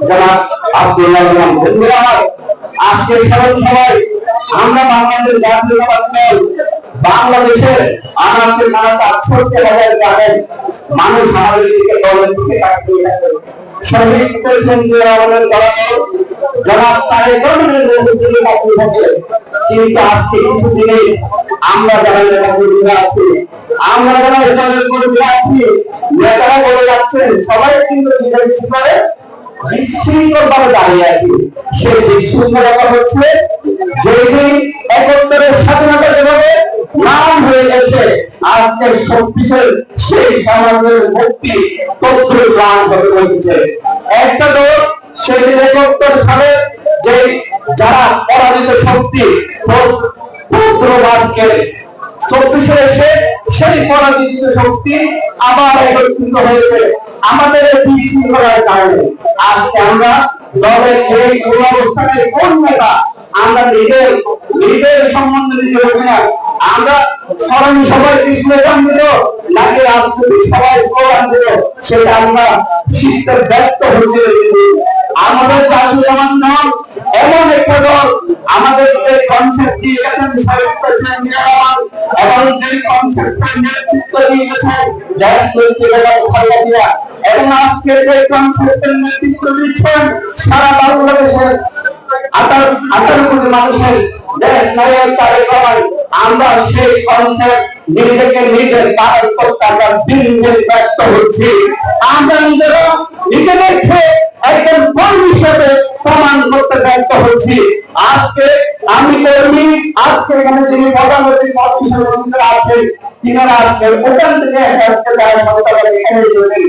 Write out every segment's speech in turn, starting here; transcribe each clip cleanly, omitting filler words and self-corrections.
জনাব আব্দুল্লাহ ইমাম। আজকে স্মরণ সভায় আমরা বাংলাদেশ জাতীয়তাবাদী দল বাংলাদেশের আনাচে কানাচে 68,000 গ্রামের মানুষ আমাদের দিকে দলের দিকে তাকিয়ে আছে। শহীদ প্রেসিডেন্ট জিয়া রহমানের দলাদল জনাব তারেক রহমানের দিকে তাকিয়ে থাকে। কিন্তু আজকে কিছু জিনিস আমরা যারা নেতাকর্মীরা আছি, আমরা যারা দলের কর্মীরা আছি, নেতারা বলে যাচ্ছেন সবাই কিন্তু নিজের কিছু করে বিশৃঙ্খল ভাবে দাঁড়িয়ে আছি। সেই বিশৃঙ্খলতা হচ্ছে যেদিন 71-এর স্বাধীনতা যেভাবে নাম হয়ে গেছে, আজকে 26-এর সেই সমাজের মুক্তি তথ্য প্রাণ হতে বসেছে। একটা দল সেদিন 71 সালে যে যারা পরাজিত শক্তি তন্ত্রবাজকে 24-এ এসে সেই পরাজিত শক্তি আবার একত্রিত হয়েছে আমাদের বিশৃঙ্খলার কারণে। আজকে আমরা দলের এই অবস্থানের কোন নেতা আমরা নিজের সম্বন্ধে নিজে বলি না, আমরা স্মরণী সবাই স্লোগান দিল নাকি রাজনৈতিক সবাই স্লোগান দিল, সেটা আমরা শিখতে ব্যর্থ হচ্ছে। আমাদের জাতীয়তাবাদী দল এমন একটা দল, আমাদের যে কনসেপ্ট দিয়ে গেছেন শহীদ প্রেসিডেন্ট জিয়া রহমান এবং যে কনসেপ্টের নেতৃত্ব দিয়ে গেছেন দেশ নেত্রী বেগম খালেদা জিয়া, এবং আজকে যে কনসেপ্টের নেতৃত্ব দিচ্ছেন সারা বাংলাদেশের 18 কোটি মানুষের দেশ নায়ক তারেক রহমান, আমরা সেই কনসেপ্ট নিজেকে নিজের পালন করতে আমরা দিন দিন ব্যর্থ হচ্ছি। আমরা নিজেরা নিজেদেরকে একজন কর্মী হিসেবে প্রমাণ করতে ব্যর্থ হচ্ছি। আজকে আমি কর্মী, আজকে এখানে যিনি প্রধানমন্ত্রী মন্ত্রীরা আছেন তিনারা আজকে ওখান থেকে আজকে তারা সরকার এখানে চলেন।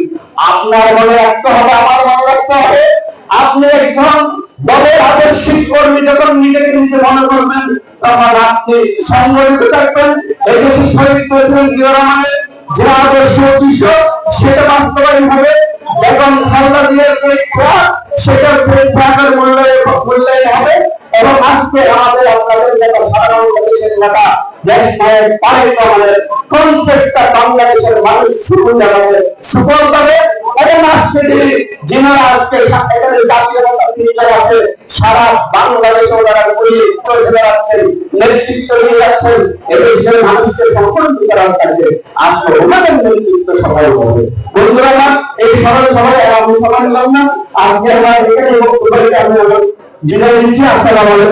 আপনার মনে রাখতে হবে, আমার মনে রাখতে হবে, আপনি একজন দলের আদর্শিক কর্মী যখন নিজেকে নিজে মনে করবেন তখন আপনি সংগঠিত থাকবেন। এই দেশে শহীদ প্রেসিডেন্ট জিয়া রহমানের যে আদর্শ উদ্দেশ্য সেটা বাস্তবায়ন হবে, বেগম খালেদা জিয়ার যে সেটার পরীক্ষার মূল্যায়ন হবে। এবং আজকে আমাদের আপনাদের নেতা সারা বাংলাদেশের নেতা দেশ নায়ক তারেক রহমানের কনসেপ্টটা বাংলাদেশের মানুষ সুফল পাবে। এবং আজকে যিনারা আজকে এখানে জাতীয়তাবাদী যারা আছে সারা বাংলাদেশে ওনারা চলে যাচ্ছেন, নেতৃত্ব দিয়ে যাচ্ছেন, এদেশের মানুষকে সম্পূর্ণ করার কাজে আজকে ওনাদের নেতৃত্ব সবাই হবে। বন্ধুরা আমার এই স্মরণ সভায় আমি সময় নিলাম না, আজকে আমার এখানে বক্তব্য আমি জিনে নিচ্ছি। আসসালামু আলাইকুম।